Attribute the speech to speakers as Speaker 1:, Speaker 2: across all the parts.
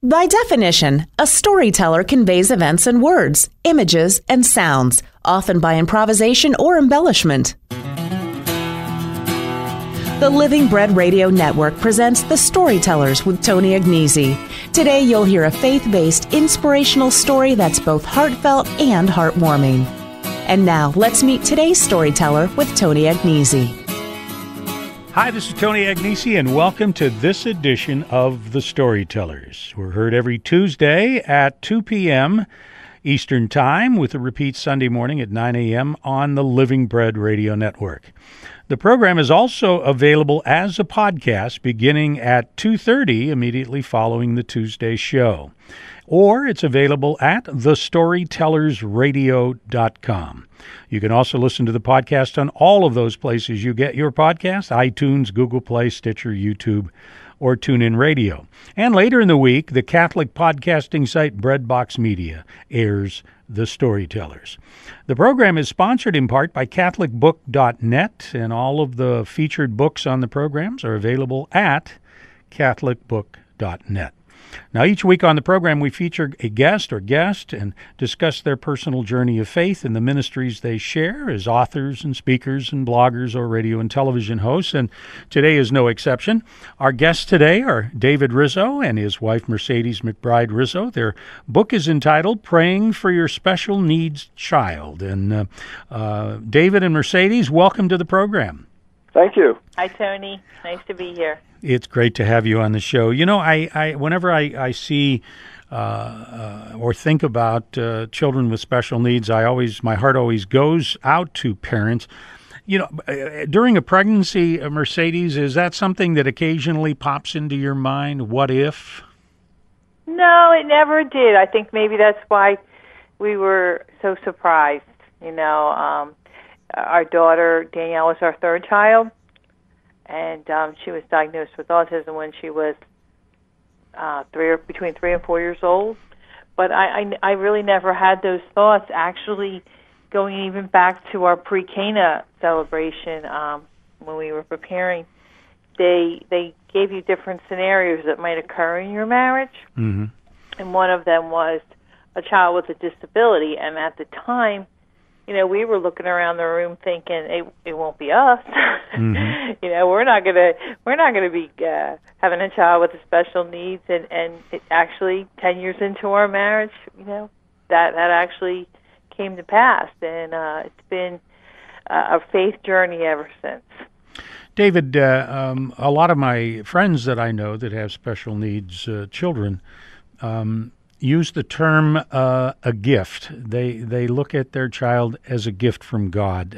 Speaker 1: By definition, a storyteller conveys events in words, images, and sounds, often by improvisation or embellishment. The Living Bread Radio Network presents The Storytellers with Tony Agnesi. Today you'll hear a faith-based, inspirational story that's both heartfelt and heartwarming. And now, let's meet today's storyteller with Tony Agnesi.
Speaker 2: Hi, this is Tony Agnesi, and welcome to this edition of The Storytellers. We're heard every Tuesday at 2 p.m. Eastern Time, with a repeat Sunday morning at 9 a.m. on the Living Bread Radio Network. The program is also available as a podcast beginning at 2:30 immediately following the Tuesday show. Or it's available at thestorytellersradio.com. You can also listen to the podcast on all of those places you get your podcast: iTunes, Google Play, Stitcher, YouTube, or TuneIn Radio. And later in the week, the Catholic podcasting site Breadbox Media airs The Storytellers. The program is sponsored in part by CatholicBook.net, and all of the featured books on the programs are available at CatholicBook.net. Now, each week on the program, we feature a guest and discuss their personal journey of faith and the ministries they share as authors and speakers and bloggers or radio and television hosts, and today is no exception. Our guests today are David Rizzo and his wife, Mercedes Rizzo. Their book is entitled Praying for Your Special Needs Child. And David and Mercedes, welcome to the program.
Speaker 3: Thank you.
Speaker 4: Hi, Tony. Nice to be here.
Speaker 2: It's great to have you on the show. You know, whenever I see or think about children with special needs, my heart always goes out to parents. You know, during a pregnancy, Mercedes, is that something that occasionally pops into your mind? What if?
Speaker 4: No, it never did. I think maybe that's why we were so surprised. You know, our daughter, Danielle, was our third child, and she was diagnosed with autism when she was between 3 and 4 years old. But I really never had those thoughts, actually, going even back to our pre-Cana celebration when we were preparing. They gave you different scenarios that might occur in your marriage, and one of them was a child with a disability, and at the time, you know, we were looking around the room thinking it won't be us. You know, we're not gonna be having a child with special needs, and it actually 10 years into our marriage, you know, that actually came to pass, and it's been a faith journey ever since.
Speaker 2: David, a lot of my friends that I know that have special needs children use the term a gift. They look at their child as a gift from God.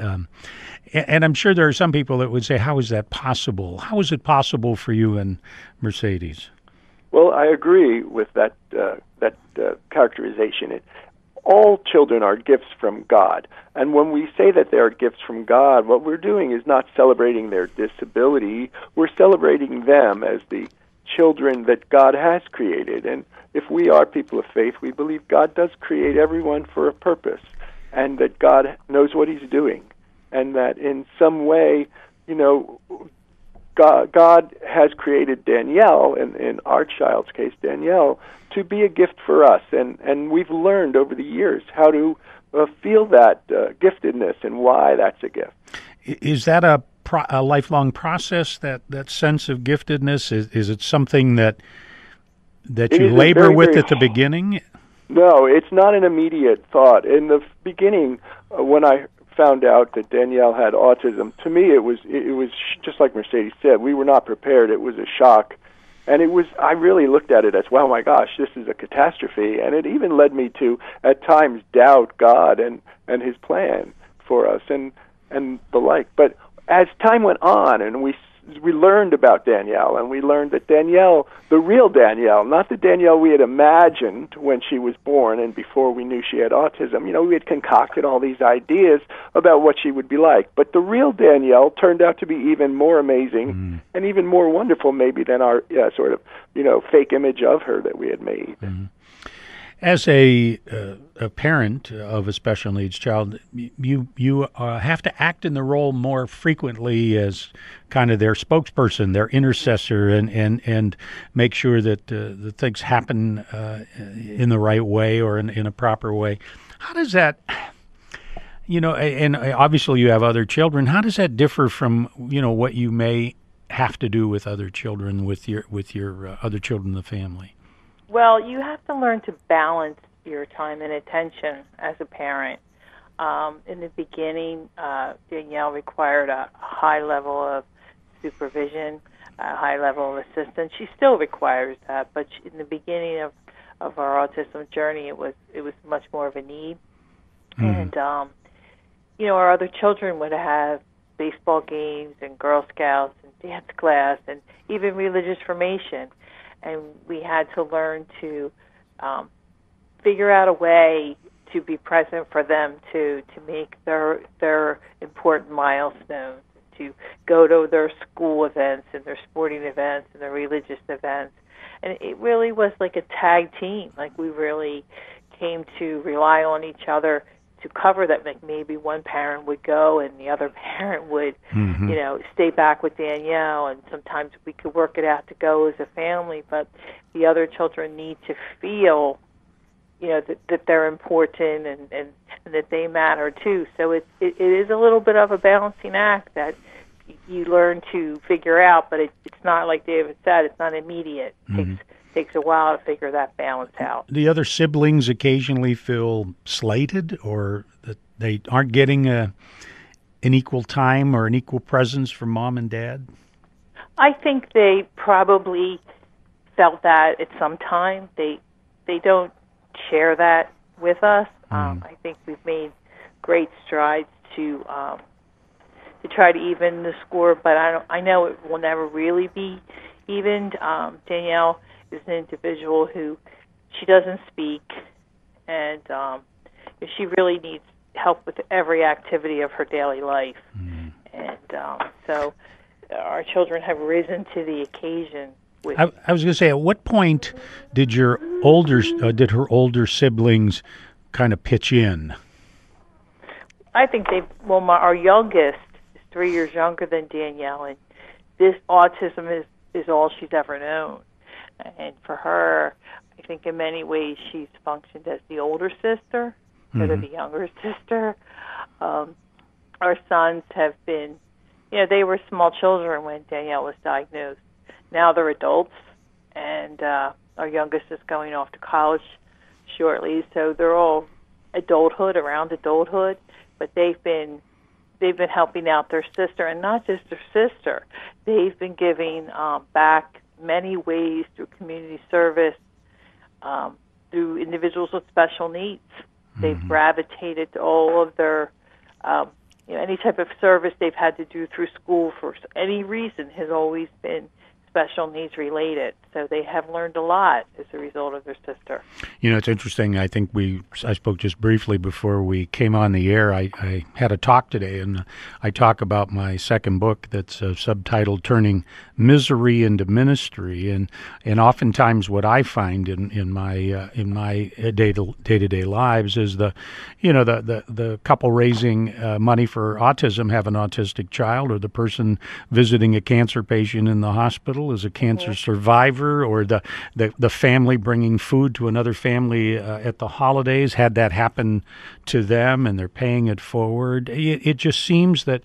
Speaker 2: And I'm sure there are some people that would say, how is that possible? How is it possible for you and Mercedes?
Speaker 3: Well, I agree with that characterization. All children are gifts from God. And when we say that they are gifts from God, what we're doing is not celebrating their disability. We're celebrating them as the children that God has created. And if we are people of faith, we believe God does create everyone for a purpose, and that God knows what He's doing, and that in some way, you know, God has created Danielle, in our child's case, Danielle, to be a gift for us, and we've learned over the years how to feel that giftedness and why that's a gift.
Speaker 2: Is that a lifelong process, that sense of giftedness? Is it something that you labor with at the beginning? No,
Speaker 3: it's not an immediate thought. In the beginning, when I found out that Danielle had autism, to me it was just like Mercedes said. We were not prepared. It was a shock, and I really looked at it as, wow, my gosh, this is a catastrophe. And it even led me to at times doubt God and His plan for us and the like. But as time went on, and we learned about Danielle, and we learned that Danielle, the real Danielle, not the Danielle we had imagined when she was born and before we knew she had autism. You know, we had concocted all these ideas about what she would be like. But the real Danielle turned out to be even more amazing and even more wonderful maybe than our sort of, you know, fake image of her that we had made.
Speaker 2: As a parent of a special needs child, you have to act in the role more frequently as kind of their spokesperson, their intercessor, and make sure that the things happen in the right way or in a proper way. How does that, and obviously you have other children. How does that differ from what you may have to do with other children, with your other children in the family?
Speaker 4: Well, you have to learn to balance your time and attention as a parent. In the beginning, Danielle required a high level of supervision, a high level of assistance. She still requires that, but in the beginning of our autism journey, it was much more of a need. And our other children would have baseball games and Girl Scouts and dance class and even religious formation. And we had to learn to figure out a way to be present for them, to make their important milestones, to go to their school events and their sporting events and their religious events. And it really was like a tag team. Like, we really came to rely on each other to cover that. Like, maybe one parent would go and the other parent would, stay back with Danielle, and sometimes we could work it out to go as a family, but the other children need to feel, that they're important and that they matter too. So it is a little bit of a balancing act that you learn to figure out, but it's not, like David said, it's not immediate. It takes a while to figure that balance out.
Speaker 2: The other siblings occasionally feel slighted, or that they aren't getting an equal time or an equal presence from mom and dad?
Speaker 4: I think they probably felt that at some time. They don't share that with us. I think we've made great strides to try to even the score, but I know it will never really be evened. Danielle is an individual who, she doesn't speak, and she really needs help with every activity of her daily life. And so our children have risen to the occasion.
Speaker 2: I was going to say, at what point did her older siblings kind of pitch in?
Speaker 4: I think our youngest is 3 years younger than Danielle, and this autism is all she's ever known. And for her, I think in many ways she's functioned as the older sister instead of the younger sister. Our sons have been, they were small children when Danielle was diagnosed. Now they're adults, and our youngest is going off to college shortly, so they're all around adulthood, but they've been helping out their sister, and not just their sister. They've been giving back many ways through community service, through individuals with special needs. They've gravitated to all of their, any type of service they've had to do through school for any reason has always been special needs related. So they have learned a lot as a result of their sister.
Speaker 2: It's interesting. I think I spoke just briefly before we came on the air. I had a talk today, and I talk about my second book that's subtitled "Turning Misery into Ministry." And oftentimes, what I find in my day-to-day lives is the couple raising money for autism have an autistic child, or the person visiting a cancer patient in the hospital is a cancer survivor, or the family bringing food to another family at the holidays, had that happen to them, and they're paying it forward. It just seems that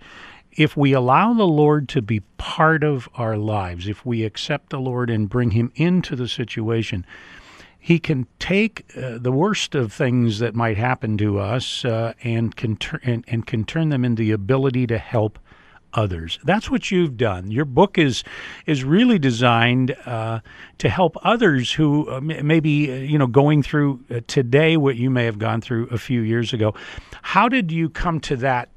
Speaker 2: if we allow the Lord to be part of our lives, if we accept the Lord and bring him into the situation, he can take the worst of things that might happen to us and can turn them into the ability to help others. That's what you've done. Your book is really designed to help others who may be going through today what you may have gone through a few years ago. How did you come to that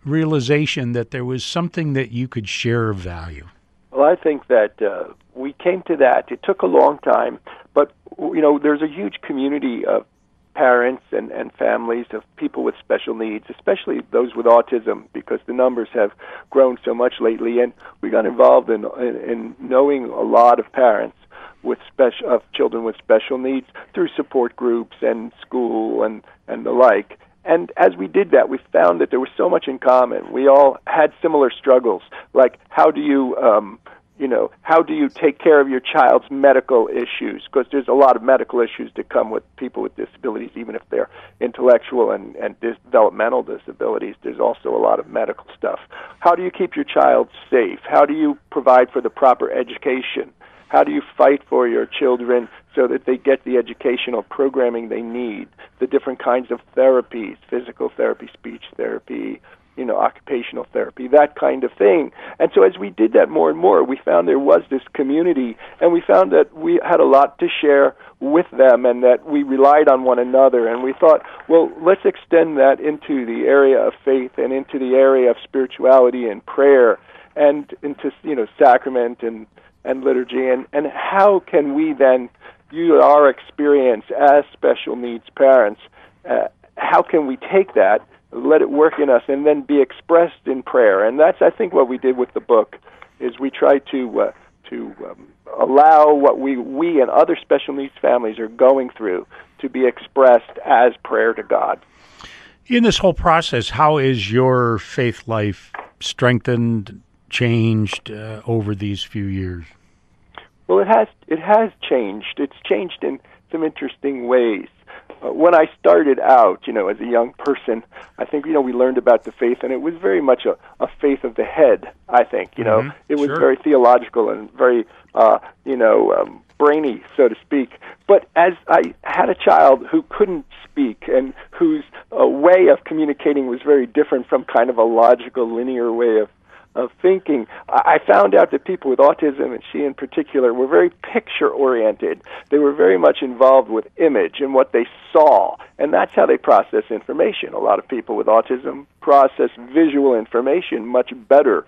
Speaker 2: realization that there was something that you could share of value?
Speaker 3: Well, I think that we came to that. It took a long time, but there's a huge community of parents and families of people with special needs, especially those with autism, because the numbers have grown so much lately. And we got involved in knowing a lot of parents of children with special needs through support groups and school and the like. And as we did that, we found that there was so much in common. We all had similar struggles, like how do you take care of your child's medical issues? Because there's a lot of medical issues that come with people with disabilities, even if they're intellectual and developmental disabilities. There's also a lot of medical stuff. How do you keep your child safe? How do you provide for the proper education? How do you fight for your children so that they get the educational programming they need? The different kinds of therapies, physical therapy, speech therapy, occupational therapy, that kind of thing. And so as we did that more and more, we found there was this community, and we found that we had a lot to share with them and that we relied on one another. And we thought, well, let's extend that into the area of faith and into the area of spirituality and prayer and into, sacrament and liturgy. And how can we then use our experience as special needs parents, how can we take that, let it work in us, and then be expressed in prayer? And that's, I think, what we did with the book, is we try to allow what we and other special needs families are going through to be expressed as prayer to God.
Speaker 2: In this whole process, how is your faith life strengthened, changed over these few years?
Speaker 3: Well, it has changed. It's changed in some interesting ways. When I started out, as a young person, I think, we learned about the faith, and it was very much a faith of the head, I think. It was very theological and very, brainy, so to speak. But as I had a child who couldn't speak and whose way of communicating was very different from kind of a logical, linear way of thinking, I found out that people with autism, and she in particular, were very picture-oriented. They were very much involved with image and what they saw, and that's how they process information. A lot of people with autism process visual information much better.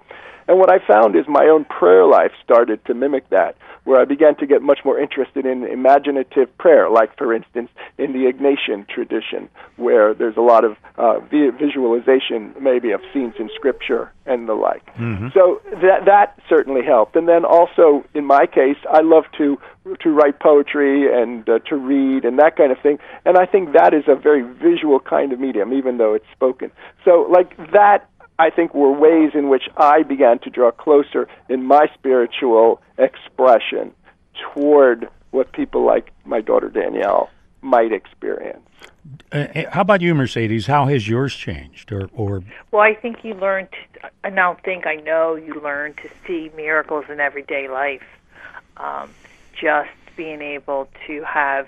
Speaker 3: And what I found is my own prayer life started to mimic that, where I began to get much more interested in imaginative prayer, like, for instance, in the Ignatian tradition, where there's a lot of visualization, maybe, of scenes in Scripture and the like. Mm-hmm. So that certainly helped. And then also, in my case, I love to write poetry and to read and that kind of thing. And I think that is a very visual kind of medium, even though it's spoken. So, that, I think, were ways in which I began to draw closer in my spiritual expression toward what people like my daughter Danielle might experience.
Speaker 2: How about you, Mercedes? How has yours changed? Or
Speaker 4: Well, I think you learned, I know you learned to see miracles in everyday life. Just being able to have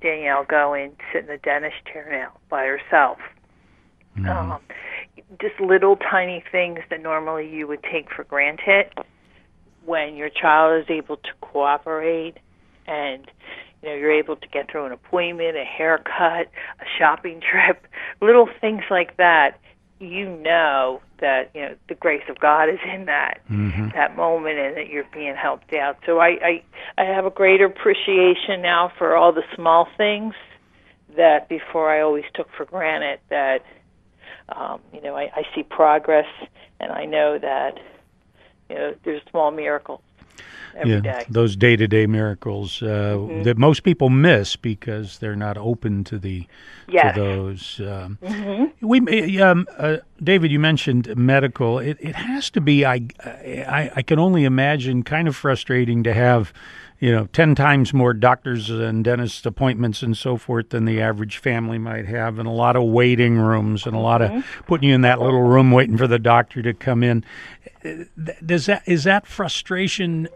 Speaker 4: Danielle go and sit in the dentist chair now by herself. Mm-hmm. Just little tiny things that normally you would take for granted, when your child is able to cooperate and you're able to get through an appointment, a haircut, a shopping trip, little things like that, that the grace of God is in that that moment, and that you're being helped out. So I have a greater appreciation now for all the small things that before I always took for granted. That I see progress, and I know that there's small miracles every day. Those
Speaker 2: day-to-day miracles that most people miss because they're not open to to those. David, you mentioned medical. It has to be. I can only imagine kind of frustrating to have 10 times more doctors and dentist appointments and so forth than the average family might have, and a lot of waiting rooms and a lot of putting you in that little room waiting for the doctor to come in. Is that frustration?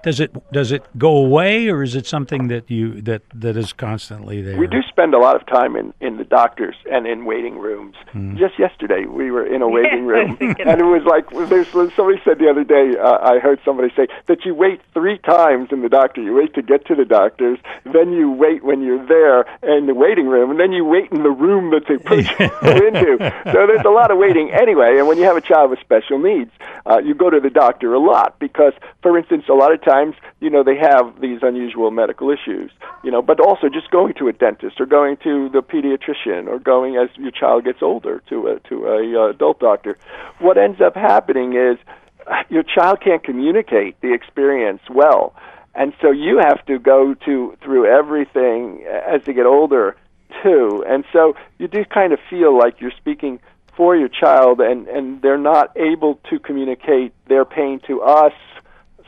Speaker 2: Does it go away, or is it something that is constantly there?
Speaker 3: We do spend a lot of time in the doctors and in waiting rooms. Just yesterday, we were in a waiting room, and it was like somebody said the other day. I heard somebody say that you wait 3 times in the doctor. You wait to get to the doctors, then you wait when you're there in the waiting room, and then you wait in the room that they put you into. So there's a lot of waiting anyway. And when you have a child with special needs, you go to the doctor a lot because, for instance, a lot of times, they have these unusual medical issues, but also just going to a dentist or going to the pediatrician or going, as your child gets older, to a adult doctor. What ends up happening is your child can't communicate the experience well. And so you have to go through everything as they get older, too. And so you do kind of feel like you're speaking for your child, and they're not able to communicate their pain to us.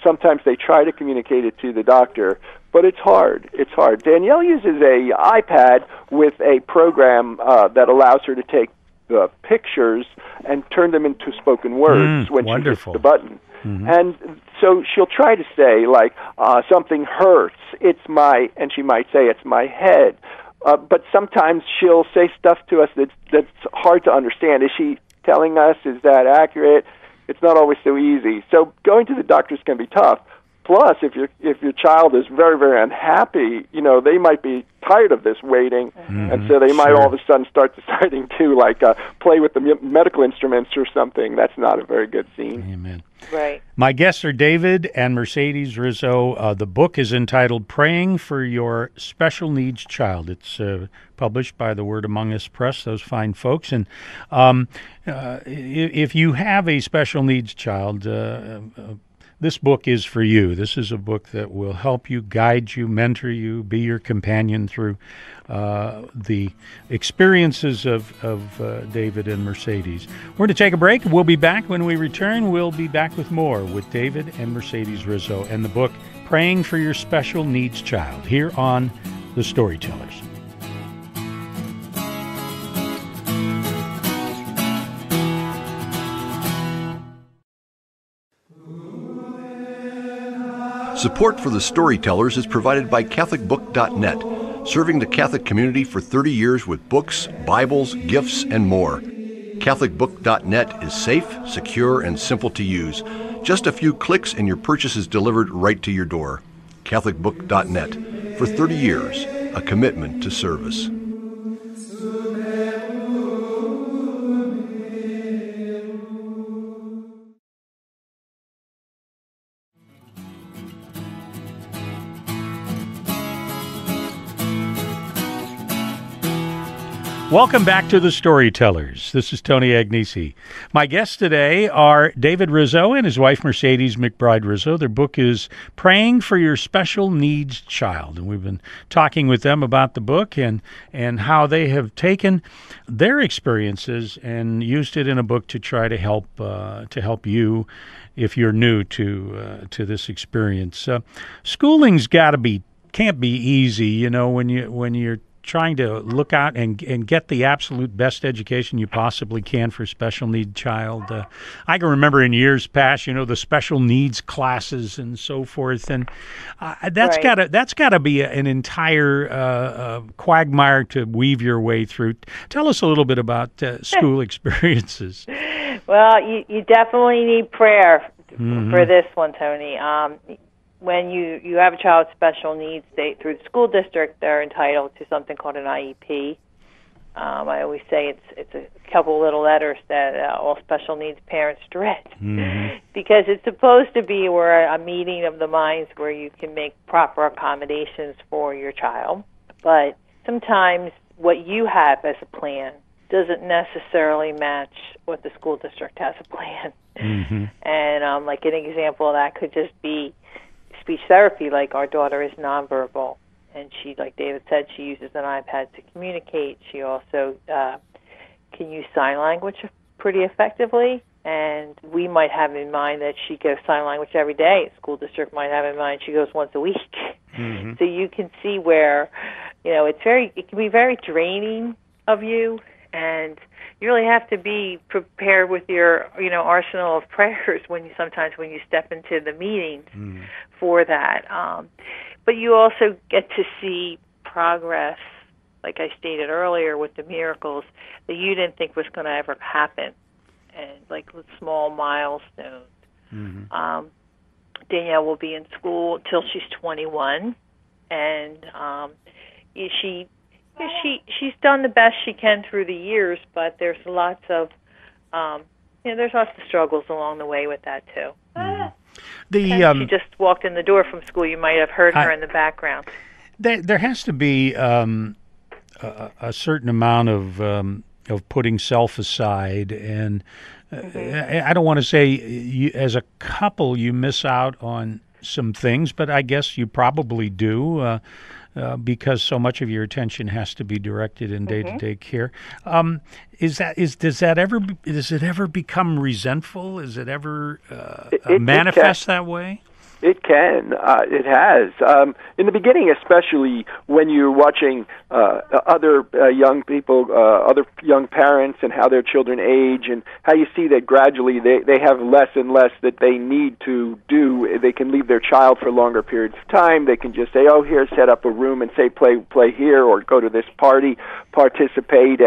Speaker 3: Sometimes they try to communicate it to the doctor, but it's hard. It's hard. Danielle uses a iPad with a program that allows her to take pictures and turn them into spoken words when she hits the button. And so she'll try to say, like, something hurts, and she might say, it's my head. But sometimes she'll say stuff to us that's hard to understand. Is she telling us? Is that accurate? It's not always so easy. So going to the doctors can be tough. Plus, if your child is very, very unhappy, they might be tired of this waiting, and so they might all of a sudden start deciding to play with the medical instruments or something. That's not a very good scene.
Speaker 2: Amen.
Speaker 4: Right.
Speaker 2: My guests are David and Mercedes Rizzo. The book is entitled "Praying for Your Special Needs Child." It's published by the Word Among Us Press, those fine folks. And if you have a special needs child, this book is for you. This is a book that will help you, guide you, mentor you, be your companion through the experiences of David and Mercedes. We're going to take a break. We'll be back. When we return, we'll be back with more with David and Mercedes Rizzo and the book, Praying for Your Special Needs Child, here on The Storytellers.
Speaker 5: Support for The Storytellers is provided by CatholicBook.net, serving the Catholic community for 30 years with books, Bibles, gifts, and more. CatholicBook.net is safe, secure, and simple to use. Just a few clicks and your purchase is delivered right to your door. CatholicBook.net. For 30 years, a commitment to service.
Speaker 2: Welcome back to The Storytellers. This is Tony Agnesi. My guests today are David Rizzo and his wife Mercedes McBride Rizzo. Their book is Praying for Your Special Needs Child. And we've been talking with them about the book and how they have taken their experiences and used it in a book to try to help you if you're new to this experience. Schooling's can't be easy, when you're trying to look out and get the absolute best education you possibly can for a special need child. I can remember in years past, the special needs classes and so forth, and that's gotta be an entire quagmire to weave your way through. Tell us a little bit about school experiences.
Speaker 4: Well, you definitely need prayer for this one, Tony. When you have a child with special needs, through the school district, they're entitled to something called an IEP. I always say it's a couple little letters that all special needs parents dread, because it's supposed to be a meeting of the minds where you can make proper accommodations for your child. But sometimes what you have as a plan doesn't necessarily match what the school district has a plan. And like an example of that could just be speech therapy. Like, our daughter is nonverbal, and she, like David said, she uses an iPad to communicate. She also can use sign language pretty effectively, and we might have in mind that she goes sign language every day. The school district might have in mind she goes once a week. So you can see where, it can be very draining of you, and you really have to be prepared with your, arsenal of prayers when you step into the meetings for that. But you also get to see progress, like I stated earlier, with the miracles that you didn't think was going to ever happen, and like small milestones. Danielle will be in school till she's 21, and she's done the best she can through the years, but there's lots of struggles along the way with that too. She just walked in the door from school. You might have heard her in the background.
Speaker 2: There has to be a certain amount of putting self aside, and I don't want to say as a couple you miss out on some things, but I guess you probably do because so much of your attention has to be directed in day-to-day care. Does it ever become resentful? Is it ever manifest that way?
Speaker 3: It can. It has. In the beginning, especially when you're watching other young people, other young parents, and how their children age, and how you see that gradually they have less and less that they need to do. They can leave their child for longer periods of time. They can just say, oh, here, set up a room and say, play here, or go to this party, participate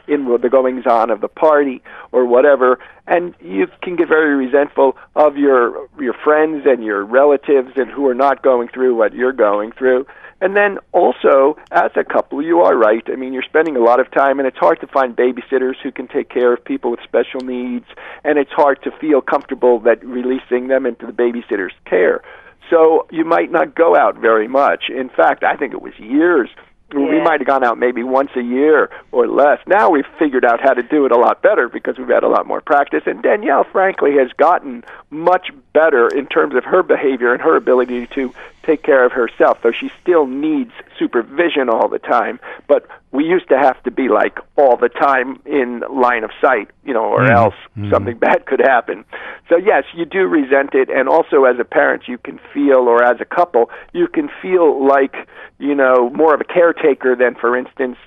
Speaker 3: in the goings-on of the party, or whatever. And you can get very resentful of your friends and your relatives and who are not going through what you're going through. And then also, as a couple, you are right. I mean, you're spending a lot of time, and it's hard to find babysitters who can take care of people with special needs, and it's hard to feel comfortable that releasing them into the babysitter's care. So you might not go out very much. In fact, I think it was years. Yeah. We might have gone out maybe once a year or less. Now we've figured out how to do it a lot better because we've had a lot more practice. And Danielle, frankly, has gotten much better in terms of her behavior and her ability to take care of herself, though she still needs supervision all the time. But we used to have to be like all the time in line of sight, or else something bad could happen. So yes, you do resent it, and also as a parent you can feel, or as a couple, you can feel like, more of a caretaker than, for instance,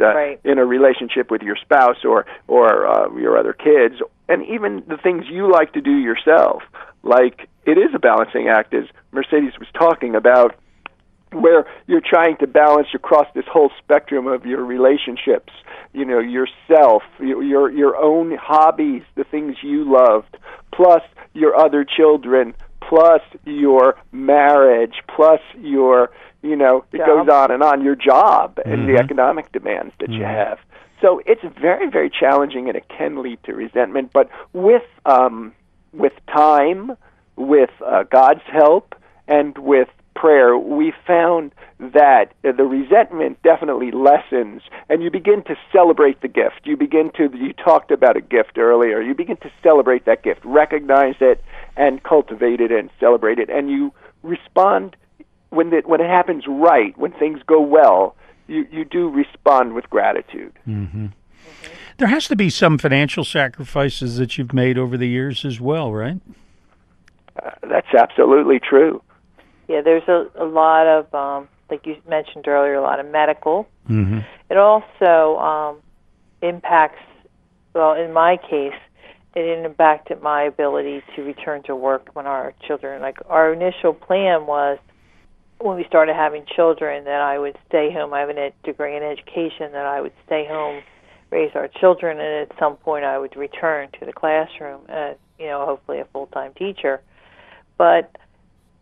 Speaker 3: in a relationship with your spouse or your other kids, and even the things you like to do yourself. Like, it is a balancing act, as Mercedes was talking about, where you're trying to balance across this whole spectrum of your relationships, yourself, your own hobbies, the things you loved, plus your other children, plus your marriage, plus your, it goes on and on, your job and the economic demands that you have. So it's very, very challenging, and it can lead to resentment. But with time, with God's help, and with prayer, we found that the resentment definitely lessens, and you begin to celebrate the gift. You talked about a gift earlier. You begin to celebrate that gift, recognize it, and cultivate it and celebrate it. And you respond when it happens right, when things go well. You do respond with gratitude.
Speaker 2: There has to be some financial sacrifices that you've made over the years as well, right?
Speaker 3: That's absolutely true.
Speaker 4: Yeah, there's a lot of, like you mentioned earlier, a lot of medical. It also impacts, well, in my case, it impacted my ability to return to work when our children, like our initial plan was, when we started having children, that I would stay home. I have a degree in education, that I would stay home, raise our children, and at some point I would return to the classroom as, hopefully a full-time teacher. But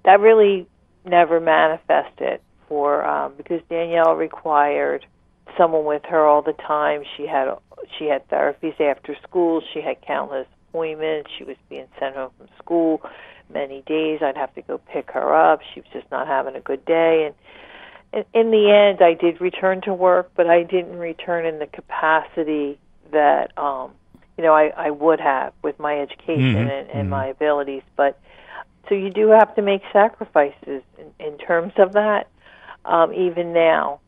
Speaker 4: that really never manifested because Danielle required someone with her all the time. She had therapies after school. She had countless appointments. She was being sent home from school many days. I'd have to go pick her up. She was just not having a good day. And in the end, I did return to work, but I didn't return in the capacity that I would have with my education and my abilities. But so you do have to make sacrifices in terms of that. Even now,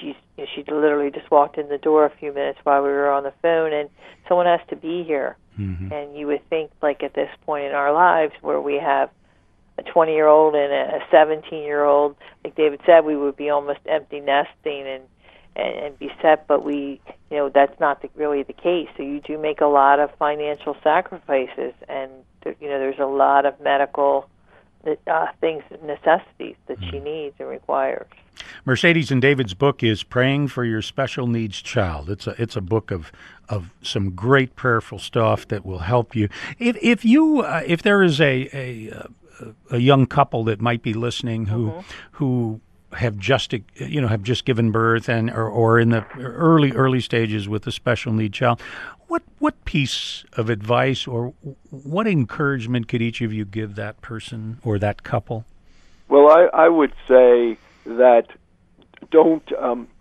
Speaker 4: she literally just walked in the door a few minutes while we were on the phone, and someone has to be here. And you would think, like, at this point in our lives, where we have a 20-year-old and a 17-year-old, like David said, we would be almost empty nesting and be set, but that's not really the case. So you do make a lot of financial sacrifices, and there's a lot of medical things, necessities that she needs and requires.
Speaker 2: Mercedes and David's book is Praying for Your Special Needs Child. It's a book of some great prayerful stuff that will help you. If there is a young couple that might be listening who have just given birth or in the early stages with a special need child, what piece of advice or what encouragement could each of you give that person or that couple?
Speaker 3: Well, I would say that don't,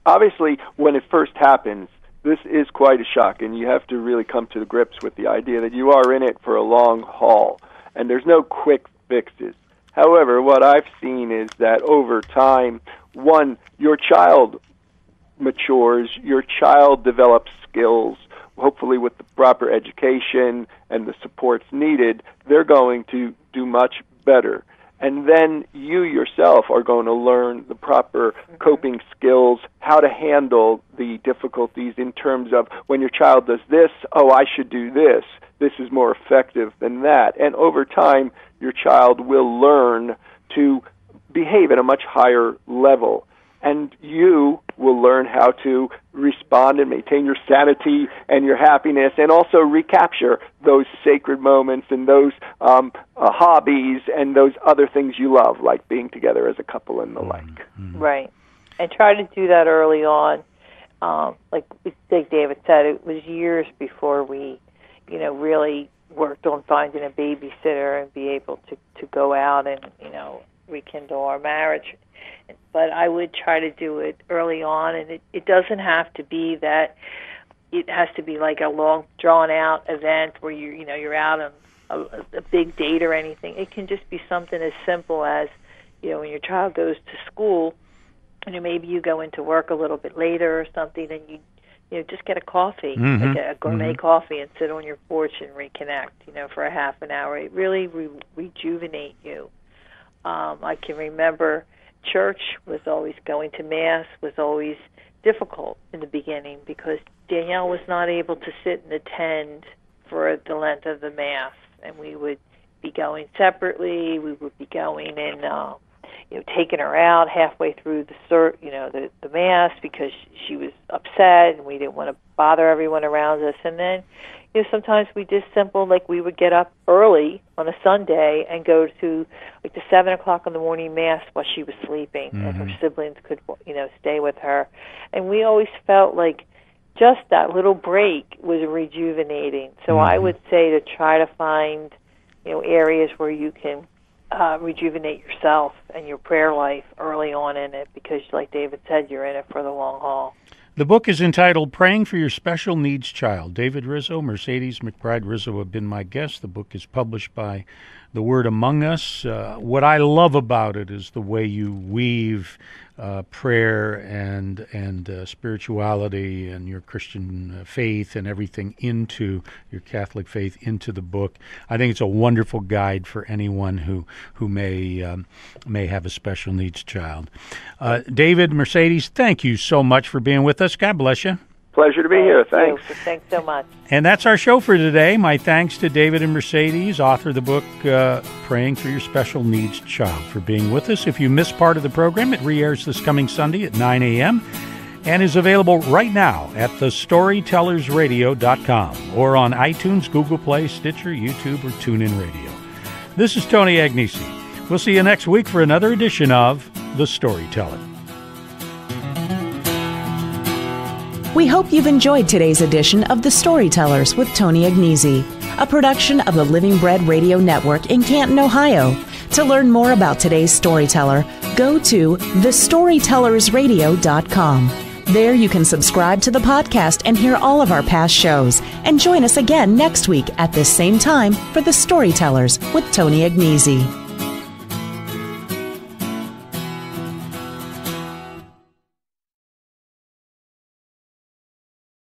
Speaker 3: obviously when it first happens, this is quite a shock, and you have to really come to grips with the idea that you are in it for a long haul, and there's no quick fixes. However, what I've seen is that over time, one, your child matures, your child develops skills, hopefully with the proper education and the supports needed, they're going to do much better. And then you yourself are going to learn the proper coping skills, how to handle the difficulties in terms of when your child does this, oh, I should do this. This is more effective than that. And over time, your child will learn to behave at a much higher level. And you will learn how to respond and maintain your sanity and your happiness, and also recapture those sacred moments and those hobbies and those other things you love, like being together as a couple and the like.
Speaker 2: Mm-hmm.
Speaker 4: Right. And try to do that early on. Like David said, it was years before we, really worked on finding a babysitter and be able to go out and, rekindle our marriage. But I would try to do it early on, and it doesn't have to be that it has to be like a long, drawn-out event where you're out on a big date or anything. It can just be something as simple as, when your child goes to school, maybe you go into work a little bit later or something, and you just get a coffee, like a gourmet coffee, and sit on your porch and reconnect, for a half an hour. It really rejuvenate you. I can remember church was always, going to Mass was always difficult in the beginning because Danielle was not able to sit and attend for the length of the Mass, and we would be going separately. We would be going and taking her out halfway through the Mass because she was upset and we didn't want to bother everyone around us. And then sometimes we just we would get up early on a Sunday and go to the 7 o'clock in the morning Mass while she was sleeping, and her siblings could stay with her. And we always felt like just that little break was rejuvenating. So I would say to try to find areas where you can rejuvenate yourself and your prayer life early on in it, because like David said, you're in it for the long haul.
Speaker 2: The book is entitled Praying for Your Special Needs Child. David Rizzo, Mercedes McBride Rizzo have been my guests. The book is published by The Word Among Us. What I love about it is the way you weave prayer and spirituality and your Christian faith and everything into your Catholic faith into the book. I think it's a wonderful guide for anyone who may have a special needs child. David, Mercedes, thank you so much for being with us. God bless you.
Speaker 3: Pleasure to be here. Thanks.
Speaker 4: Thanks so much.
Speaker 2: And that's our show for today. My thanks to David and Mercedes, author of the book Praying for Your Special Needs Child, for being with us. If you missed part of the program, it re-airs this coming Sunday at 9 a.m. and is available right now at thestorytellersradio.com or on iTunes, Google Play, Stitcher, YouTube, or TuneIn Radio. This is Tony Agnesi. We'll see you next week for another edition of The Storyteller.
Speaker 1: We hope you've enjoyed today's edition of The Storytellers with Tony Agnesi, a production of the Living Bread Radio Network in Canton, Ohio. To learn more about today's storyteller, go to thestorytellersradio.com. There you can subscribe to the podcast and hear all of our past shows. And join us again next week at this same time for The Storytellers with Tony Agnesi.